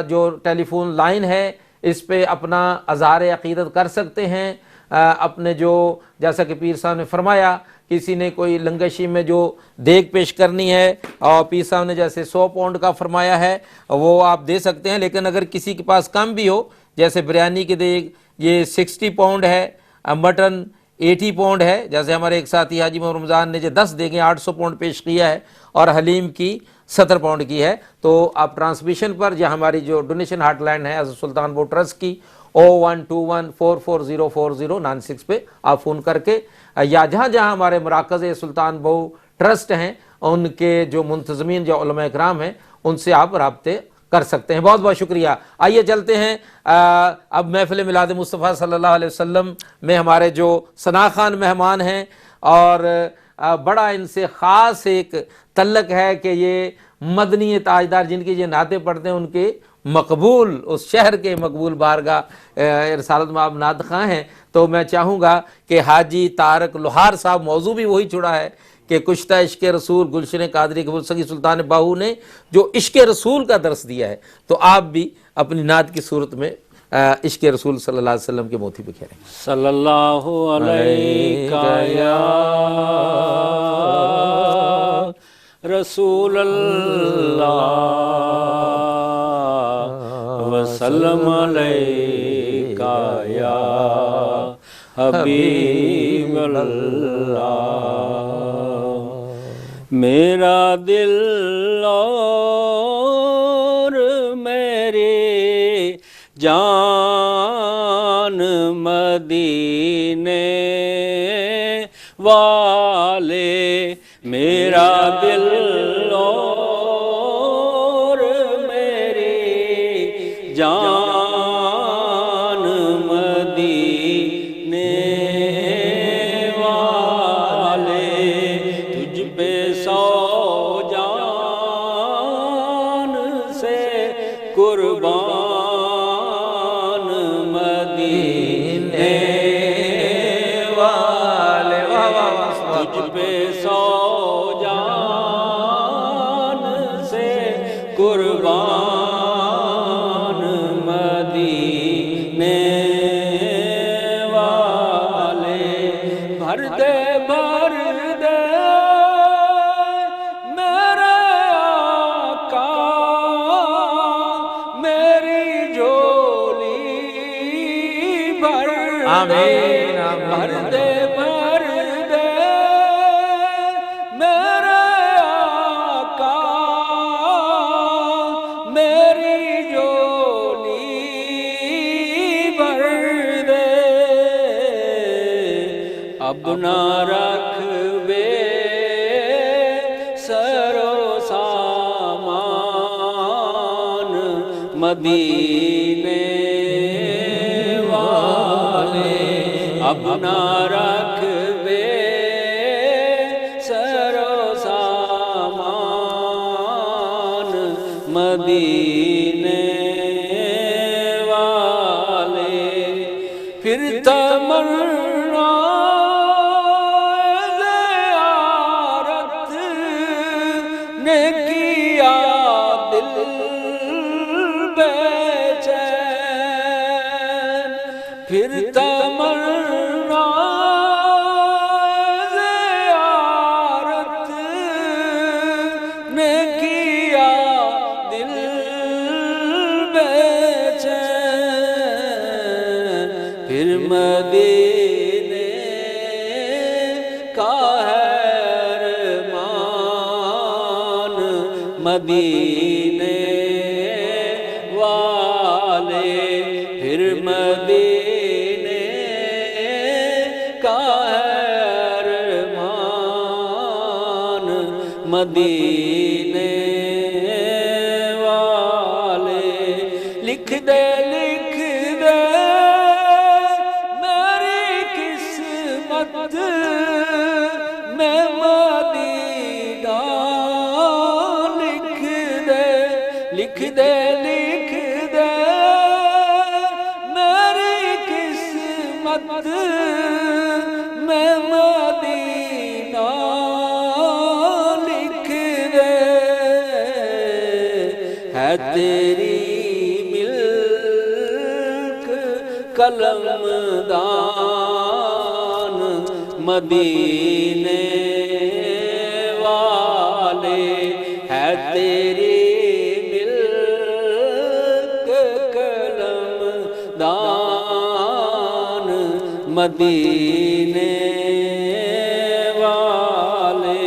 جو ٹیلی فون لائن ہے اس پہ اپنا اظہار عقیدت کر سکتے ہیں۔ اپنے جو جیسا کہ پیر صاحب نے فرمایا کسی نے کوئی لنگشی میں جو دیگ پیش کرنی ہے اور پیر صاحب نے جیسے 100 پاؤنڈ کا فرمایا ہے وہ آپ دے سکتے ہیں، لیکن اگر کسی کے پاس کم بھی ہو جیسے بریانی کی دیگ یہ 60 پاؤنڈ ہے، مٹن 80 پاؤنڈ ہے، جیسے ہمارے ایک ساتھی حاجی محمد رمضان نے جو 10 دیگیں 800 پاؤنڈ پیش کیا ہے اور حلیم کی 70 پاؤنڈ کی ہے، تو آپ ٹرانسمیشن پر یا ہماری جو ڈونیشن ہاٹ لائن ہے حضرت سلطان بورڈ ٹرسٹ کی 0121440496 پہ آپ فون کر کے یا جہاں جہاں ہمارے مراکز سلطان بہو ٹرسٹ ہیں ان کے جو منتظمین جو علماء اکرام ہیں ان سے آپ رابطے کر سکتے ہیں۔ بہت بہت شکریہ۔ آئیے چلتے ہیں اب محفل میلاد مصطفیٰ صلی اللہ علیہ وسلم میں ہمارے جو ثنا خوان مہمان ہیں اور بڑا ان سے خاص ایک تعلق ہے کہ یہ مدنی تاجدار جن کی یہ نعتیں پڑھتے ہیں ان کے مقبول اس شہر کے مقبول بارگاہ رسالت مآب نعت خواں ہیں، تو میں چاہوں گا کہ حاجی طارق لوہار صاحب موضوع بھی وہی چھڑا ہے کہ کشتہ عشق رسول گلشن قادری قبول سگی سلطان باہو نے جو عشق رسول کا درس دیا ہے، تو آپ بھی اپنی نعت کی صورت میں عشق رسول صلی اللہ علیہ وسلم کے موتی بکھیریں۔ صلی اللہ علیہ یا رسول اللہ وسلم علیہ یا حبیب اللہ، میرا دل اور میری جان مدینے والے، میرا دل اور میری جان مدینے والے، تجھ پہ سو جان سے قربان مدینے والے، تجھ پہ سو جان سے قربان مدینے والے، بھر دے میرے آقا میری جھولی بھر دے، بھر دے میرے آقا میری جھولی بھر دے، اب نہ رکھ بے سرو سامان مدینے والے، اب نہ رکھ بے سرو سامان مدینے والے، پھر تمنا زیارت نے کیا دل بے چین، پھر تمنا زیارت نے کیا دل بے چین، پھر مدینے کا ہے ارمان مدینے والے، پھر مدینے کا ہے ارمان مدینے والے لکھ دے میری قسمت میں مدینہ لکھ دے میری قسمت میں مدینہ لکھ دے ہے تیری ملک قلم دان مدینے والے ہے تیری ملک قلم دان مدینے والے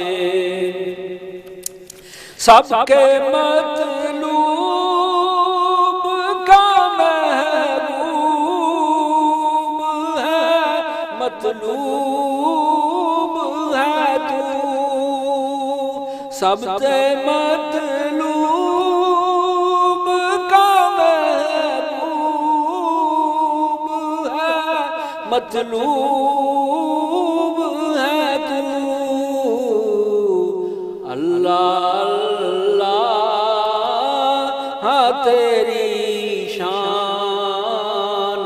سب کے مطلوب کا محبوب ہے مطلوب ہے تو سب سے مطلوب کا محبوب ہے مطلوب ہے تو اللہ تیری شان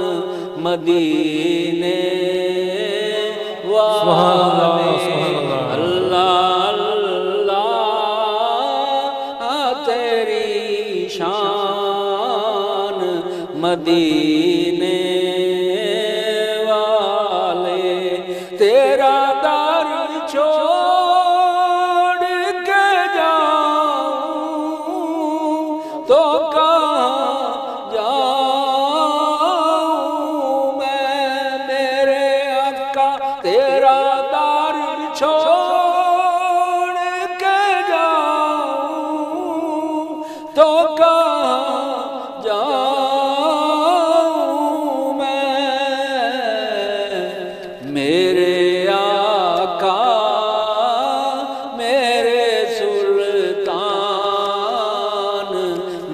مدینے والے اللہ تیری شان مدینے والے تیرا در چھوڑ کے جاؤں تو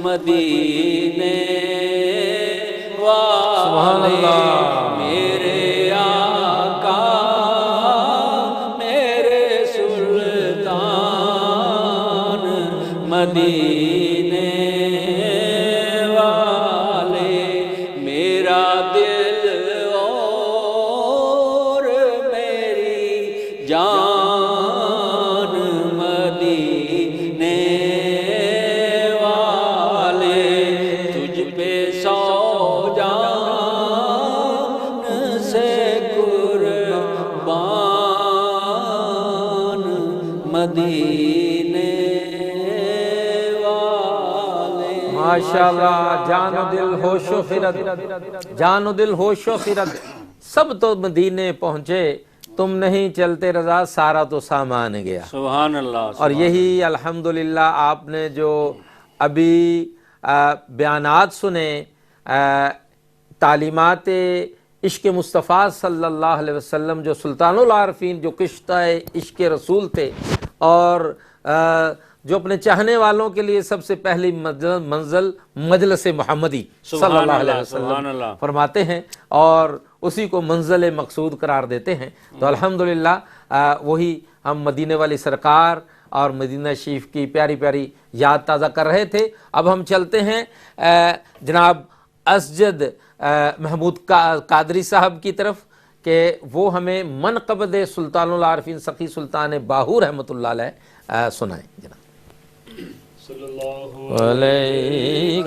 مدینے والے میرے آقا میرے سلطان مدینے والے میرا دل اور میری جان مدینے مدینے والے ماشاءاللہ جان و دل ہوش و خرد جان و دل ہوش و خرد سب تو مدینے پہنچے تم نہیں چلتے رضا سارا تو سامان گیا سبحان اللہ اور یہی الحمدللہ آپ نے جو ابھی بیانات سنے تعلیمات عشق مصطفیٰ صلی اللہ علیہ وسلم جو سلطان العارفین جو کشتہ عشق رسول تھے اور جو اپنے چاہنے والوں کے لیے سب سے پہلی منزل مجلس محمدی صلی اللہ علیہ وسلم فرماتے ہیں اور اسی کو منزل مقصود قرار دیتے ہیں. تو الحمدللہ وہی ہم مدینے والی سرکار اور مدینہ شریف کی پیاری پیاری یاد تازہ کر رہے تھے. اب ہم چلتے ہیں جناب اسجد محمود قادری صاحب کی طرف کہ وہ ہمیں منقبض سلطان العارفین سخی سلطان باہو رحمۃ اللہ علیہ سنائیں. جناب صلی اللہ علیہ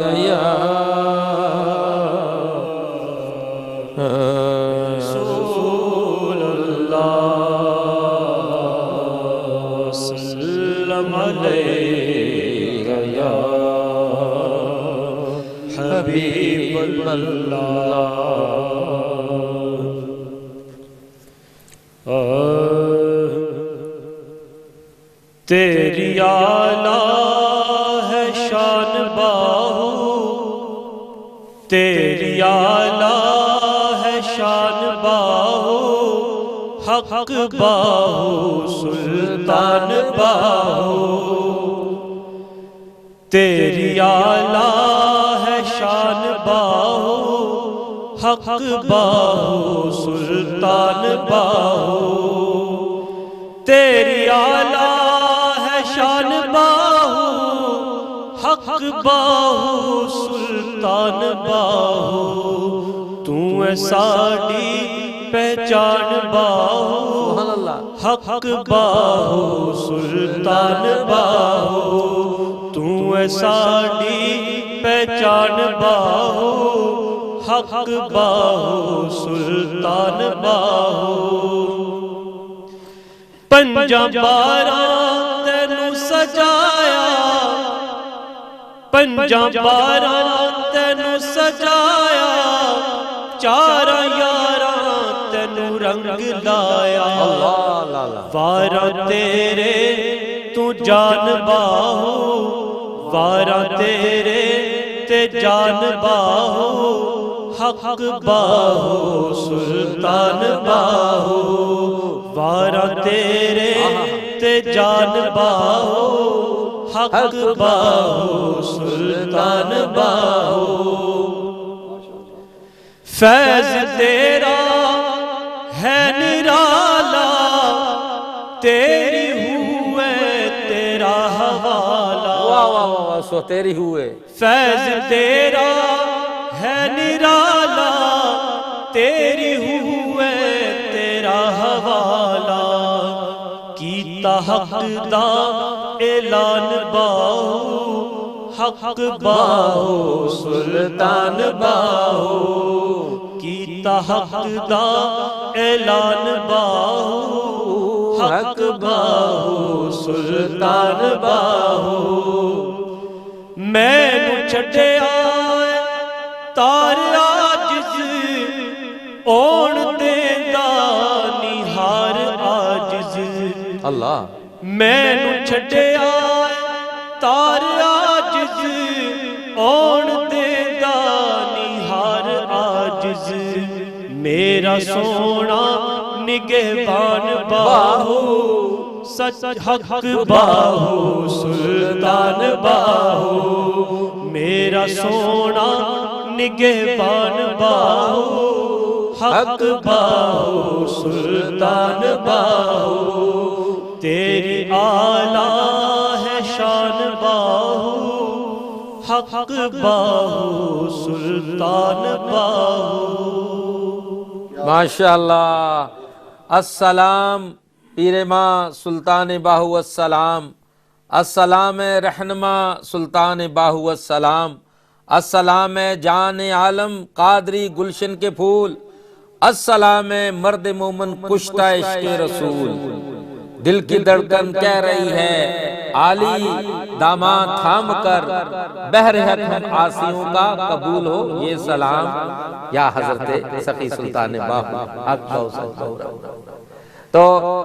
رسول اللہ سلم علیہ یا حبیب اللہ تیری اعلیٰ ہے شان باہو تیری اعلیٰ ہے شان باہو حق باہو سلطان باہو، تیری اعلیٰ ہے شان باہو، حق باہو سلطان باہو، تیری اعلیٰ ہے شان باہو، حق باہو سلطان باہو، تو ہے ساڑی پہچان باہو، حق باہو سلطان باہو، تو ہے ساڑی پہچان باہو، حق باہو سلطان باہو، پنجاں باراں تینوں سجایا، پنجاں باراں تینوں سجایا، چاراں یاراں تینوں رنگ لایا، واراں تیرے تو جان باہو، واراں تیرے تے جان باہو، حق باہو سلطان باہو، واراں تیرے تے جان باہو، حق باہو سلطان باہو، فیض تیرا ہے نرالا، تیری ہوئے تیرا حوالہ، واہ واہ واہ سو تیری ہوئے، فیض تیرا ہے نرالا، تیری ہوئے تیرا حوالہ، کیتا حق دا اعلان باہو، حق باہو سلطان باہو، کیتا حق دا اعلان باہو، حق باہو سلطان باہو، میں نو چھڈیا تار عاجز، اون دیندا نہار عاجز، اللہ میں نو چھڈیا تار عاجز، اون دیندا نہار عاجز، میرا سونا نگہبان باہو، سچ حق باہو سلطان باہو، میرا سونا نگہبان باہو، حق باہو سلطان باہو، تیری اعلیٰ ہے شان باہو، حق باہو سلطان باہو۔ ماشاءاللہ، السلام پیر ماں سلطان باہو السلام، السلام رہنما سلطان باہو السلام، السلام جان عالم قادری گلشن کے پھول، السلام مرد مومن کشتہ عشق رسول، دل کی دھڑکن کہہ رہی ہے عالی داماد تھام کر، بہر حق ہم عاصیوں کا قبول ہو یہ سلام، یا حضرت سخی سلطان باہو حق باہو۔ تو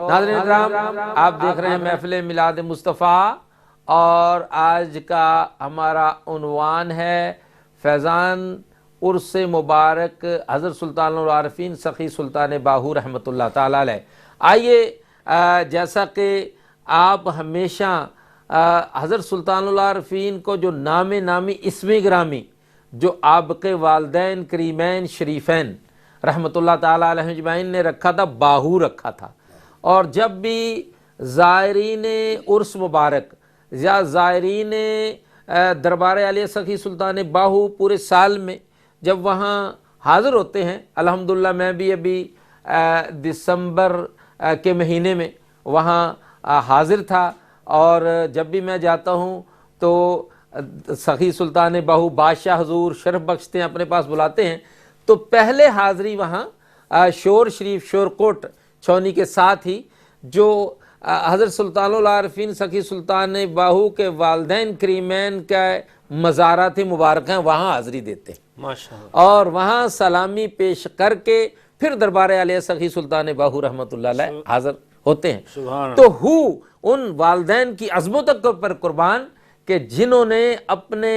ناظرین اکرام، آپ دیکھ رہے ہیں محفل میلاد مصطفیٰ، اور آج کا ہمارا عنوان ہے فیضان عرس مبارک حضرت سلطان العارفین سخی سلطان باہو رحمۃ اللہ تعالیٰ علیہ۔ آئیے جیسا کہ آپ ہمیشہ حضرت سلطان العارفین کو جو نامی اسم گرامی جو آپ کے والدین کریمین شریفین رحمۃ اللہ تعالیٰ علیہ اجمعین نے رکھا تھا، باہو رکھا تھا، اور جب بھی زائرین عرس مبارک یا زائرین دربار عالیہ سخی سلطان باہو پورے سال میں جب وہاں حاضر ہوتے ہیں، الحمدللہ میں بھی ابھی دسمبر کے مہینے میں وہاں حاضر تھا، اور جب بھی میں جاتا ہوں تو سخی سلطان باہو بادشاہ حضور شرف بخشتے ہیں، اپنے پاس بلاتے ہیں، تو پہلے حاضری وہاں شور شریف شور کوٹ چھونی کے ساتھ ہی جو حضرت سلطان العارفین سخی سلطان باہو کے والدین کریمین کا مزارات مبارک ہیں، وہاں حاضری دیتے ہیں ماشاءاللہ، اور وہاں سلامی پیش کر کے پھر دربار عالیہ سخی سلطان باہو رحمۃ اللہ علیہ حاضر ہوتے ہیں۔ تو ان والدین کی عظمتوں پر قربان کہ جنہوں نے اپنے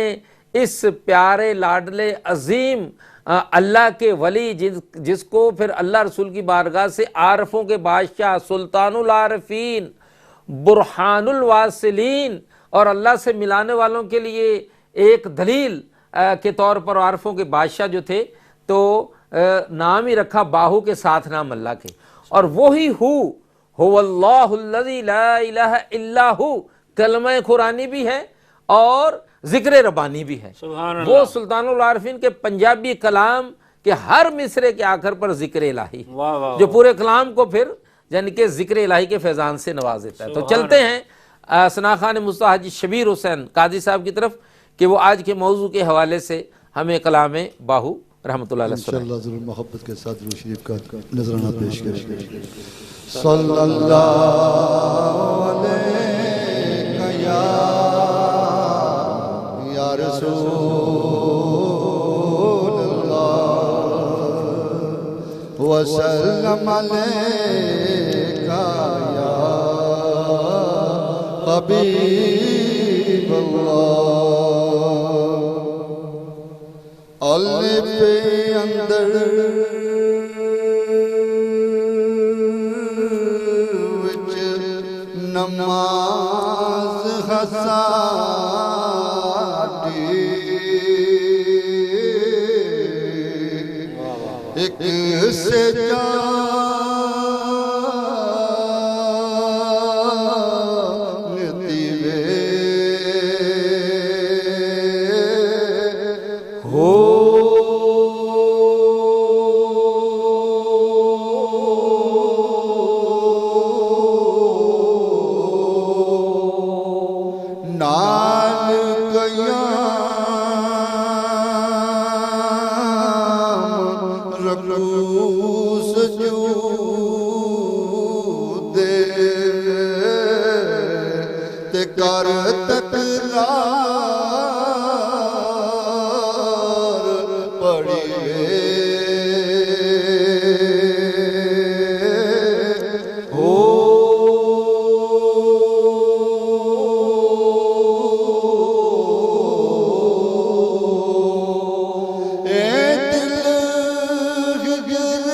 اس پیارے لاڈلے عظیم اللہ کے ولی جس کو پھر اللہ رسول کی بارگاہ سے عارفوں کے بادشاہ، سلطان العارفین، برہان الواصلین اور اللہ سے ملانے والوں کے لیے ایک دلیل کے طور پر عارفوں کے بادشاہ جو تھے، تو نام ہی رکھا باہو کے ساتھ نام اللہ کے، اور وہی هو اللہ الذی لا الہ الا ہو کلمہ قرآنی بھی ہے اور ذکر ربانی بھی ہے۔ وہ سلطان العارفین کے پنجابی کلام کے ہر مصرے کے آخر پر ذکر الہی جو پورے کلام کو پھر یعنی کہ ذکر الہی کے فیضان سے نواز دیتا ہے۔ تو چلتے ہیں ثنا خان مصطفیٰ حاجی شبیر حسین قاضی صاحب کی طرف کہ وہ آج کے موضوع کے حوالے سے ہمیں کلام باہو رحمۃ اللہ علیہ وسلم انشاءاللہ ضرور محبت کے ساتھ درود شریف کا نذرانہ پیش کریں۔ صلی اللہ علیہ یا رسول اللہ وسلم علیکہ یا حبیب اللہ۔ الف اندر وچ نماز خساٹی ایک سے جانتی وے ہو کر تکرار پڑھیے ہو اے دل گر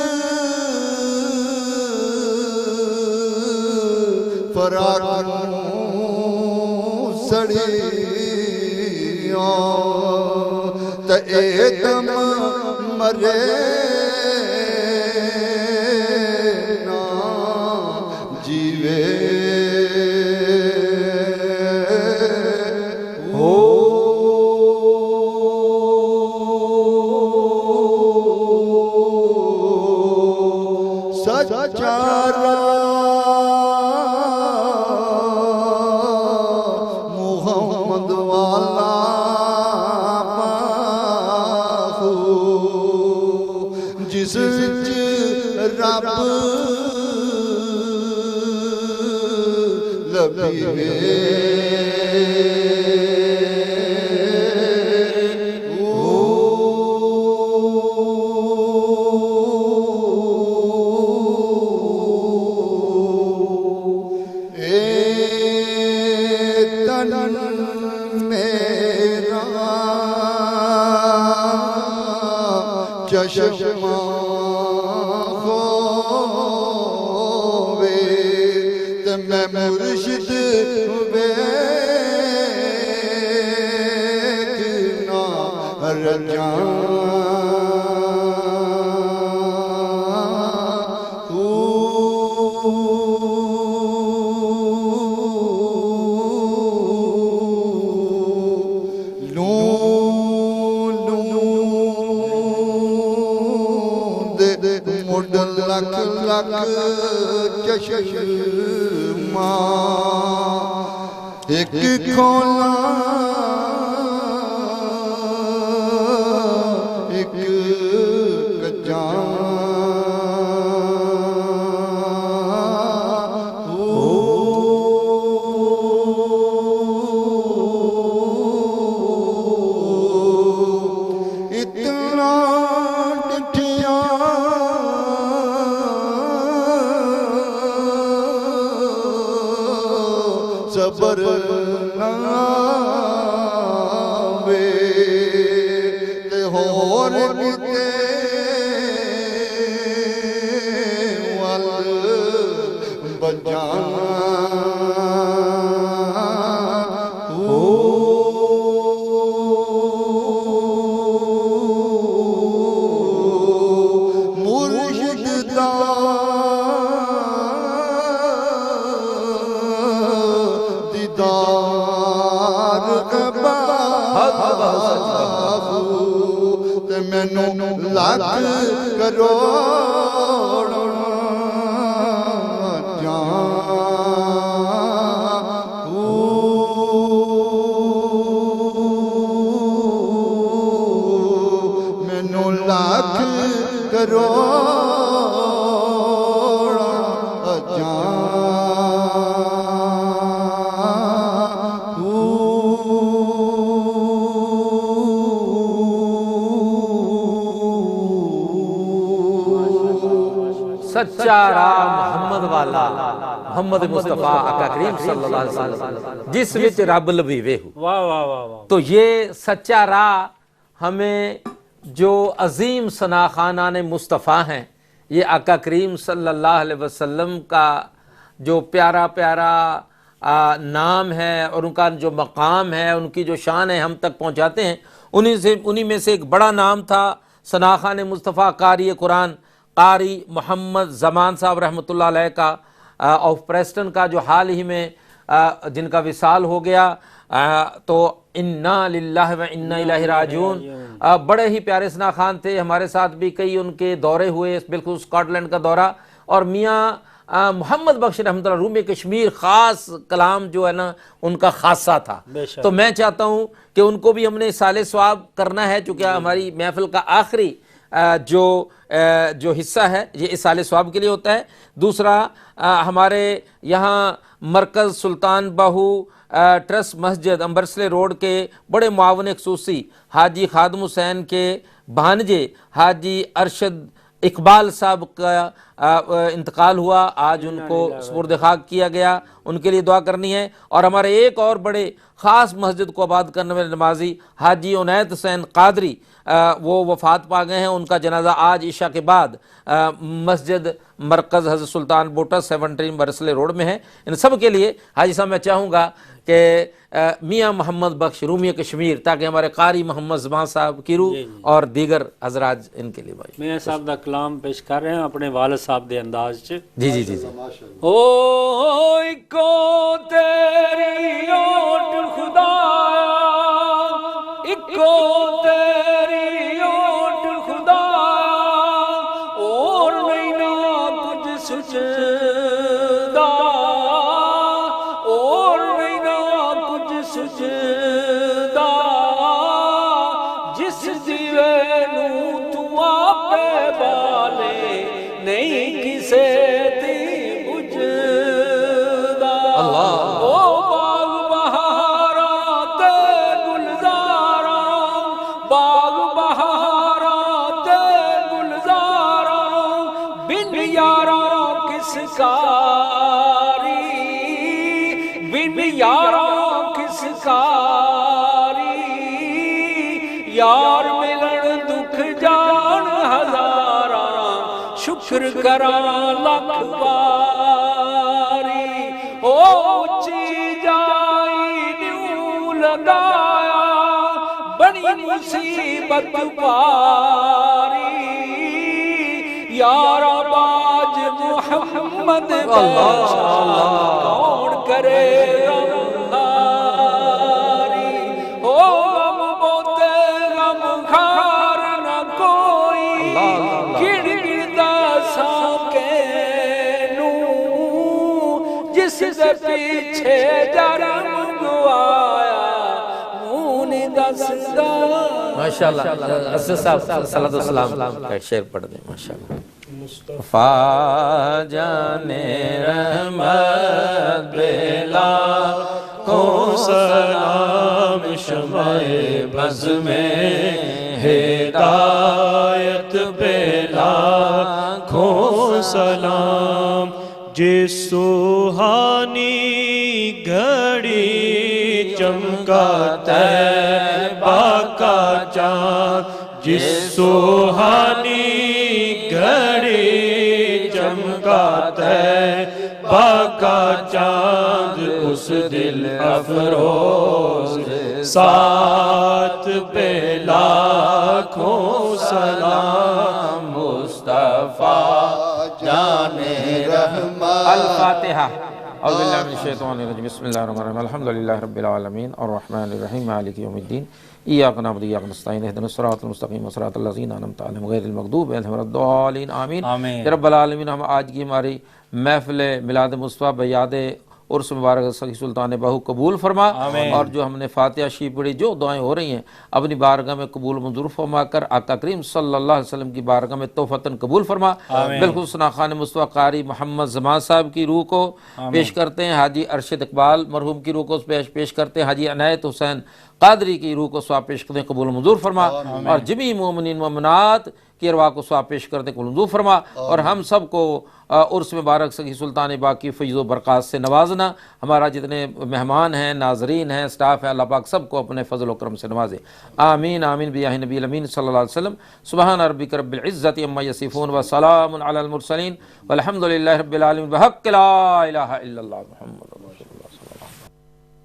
فراق سڑیاں اے دم مرے نا جیوے ہو سچا محمد والا جس رب لبیوے چشمہ ہووے تے میں مرشد ویکھنا رجاں لکھ لکھ چشمہ ایک کھولا ایک کجاں اتنا ڈٹھیاں صبر ناوے تے ہور کتے دیدار تے مینوں لاکھ کروڑ مینوں لاکھ کروڑ سچا راہ محمد والا محمد مصطفیٰ آقا کریم صلی اللہ علیہ وسلم جس وچ رب لبھیوے ہو. واہ واہ واہ واہ. تو یہ سچا راہ ہمیں جو عظیم ثنا خانان مصطفیٰ ہیں، یہ آقا کریم صلی اللہ علیہ وسلم کا جو پیارا پیارا نام ہے اور ان کا جو مقام ہے، ان کی جو شان ہے، ہم تک پہنچاتے ہیں. انہی میں سے ایک بڑا نام تھا ثنا خان مصطفیٰ قاری قرآن قاری محمد زمان صاحب رحمۃ اللہ علیہ کا آف پریسٹن کا، جو حال ہی میں جن کا وصال ہو گیا. تو انا للہ و انا الیہ راجعون. بڑے ہی پیارے ثنا خان تھے، ہمارے ساتھ بھی کئی ان کے دورے ہوئے، بالکل اسکاٹ لینڈ کا دورہ. اور میاں محمد بخش رحمۃ اللہ روم کشمیر خاص کلام جو ہے نا ان کا خاصہ تھا. تو میں چاہتا ہوں کہ ان کو بھی ہم نے اصال ثواب کرنا ہے، چونکہ ہماری محفل کا آخری جو حصہ ہے یہ اصال ثواب کے لیے ہوتا ہے. دوسرا ہمارے یہاں مرکز سلطان باہو ٹرسٹ مسجد امبرسلے روڈ کے بڑے معاون خصوصی حاجی خادم حسین کے بھانجے حاجی ارشد اقبال صاحب کا انتقال ہوا. آج ان کو سپرد خاک کیا گیا، ان کے لیے دعا کرنی ہے. اور ہمارے ایک اور بڑے خاص مسجد کو آباد کرنے والے نمازی حاجی عنایت حسین قادری وہ وفات پا گئے ہیں. ان کا جنازہ آج عشاء کے بعد مسجد مرکز حضرت سلطان بوٹا 17 برسلے روڈ میں ہے. ان سب کے لیے حاجی صاحب میں چاہوں گا کہ میاں محمد بخش رومی کشمیر، تاکہ ہمارے قاری محمد زمان صاحب کیرو اور دیگر حضرات ان کے لیے بھائی میاں صاحب دا کلام پیش کر رہے ہیں اپنے والد صاحب دے انداز چ. جی جی جی جی. او اکو تیری اوٹ خدایا، اکو تیری اوٹ خدایا، اور نہیں نہ کچھ سجدہ، اور نہیں نہ کچھ سجدہ، جس دیوے نو تو آپے بالے نہیں کسے دی بجھدا. او باغ بہاراں تے گلزاراں، باغ بہاراں تے گلزاراں، بن یاراں کس کاری، بن یاراں کس کاری، یار ملن دکھ جان ہزاراں، شکر کراں لکھ باری. او اچھی جائی نیو لگایا، بڑی مصیبت پاری، یارا باج محمد کون کرے غمخاری. او غم بوتے غم خار نہ کوئی، گڑ گڑدا ساکے نو، جس دے پیچھے جرم گوایا مونی دسدا. ماشاءاللہ. اسد صاحب صلوات والسلام کا شعر پڑھ دیں. ماشاءاللہ. مصطفیٰ جان رحمت بلا کو سلام، شمع بز میں ہدایت بلا کو سلام. جس سوہانی گھڑی چمکا طیبہ کا چاند، جس سوہانی گھڑی چمکا طیبہ کا چاند، اس دل افروز ساتھ پہ لاکھوں سلام. مصطفیٰ جان رحمت الفاتحہ۔ اعوذ باللہ من الشیطان الرجیم، بسم اللہ الرحمن الرحیم، الحمدللہ رب العالمین الرحمن الرحیم مالک یوم الدین، ایاک نعبد و ایاک نستعین، اہدنا الصراط المستقیم صراط الذین انعمت علیہم غیر المغضوب علیہم ولا الضالین، آمین۔ یا رب العالمین، ہم آج کی ہماری محفل میلاد مصطفیٰ بیاد عرس مبارک سخی سلطان باہو قبول فرما، اور جو ہم نے فاتحہ شریف پڑھی، جو دعائیں ہو رہی ہیں اپنی بارگاہ میں قبول منظور فرما کر آقا کریم صلی اللہ علیہ وسلم کی بارگاہ میں توفتاً قبول فرما۔ بالخصوص خان مصطفیٰ قاری محمد زمان صاحب کی روح کو پیش کرتے ہیں، حاجی ارشد اقبال مرحوم کی روح کو پیش کرتے ہیں، حاجی عنایت حسین قادری کی روح کو ثواب پیش کرتے ہیں، قبول منظور فرما، اور جمی مومنین مومنات کی ارواح کو ثواب پیش کرتے ہیں، قبول منظور فرما، اور ہم سب کو عرس مبارک سخی سلطان باقی فیض و برکات سے نوازنا۔ ہمارا جتنے مہمان ہیں، ناظرین ہیں، سٹاف ہے، اللہ پاک سب کو اپنے فضل و کرم سے نوازے، آمین آمین بجاہ نبی الامین صلی اللہ علیہ وسلم۔ سبحان ربک رب العزت عما یصفون وسلام علی المرسلین والحمد للہ رب العالمین بحق لا الہ الا اللہ محمد رسول اللہ صلی اللہ علیہ وسلم۔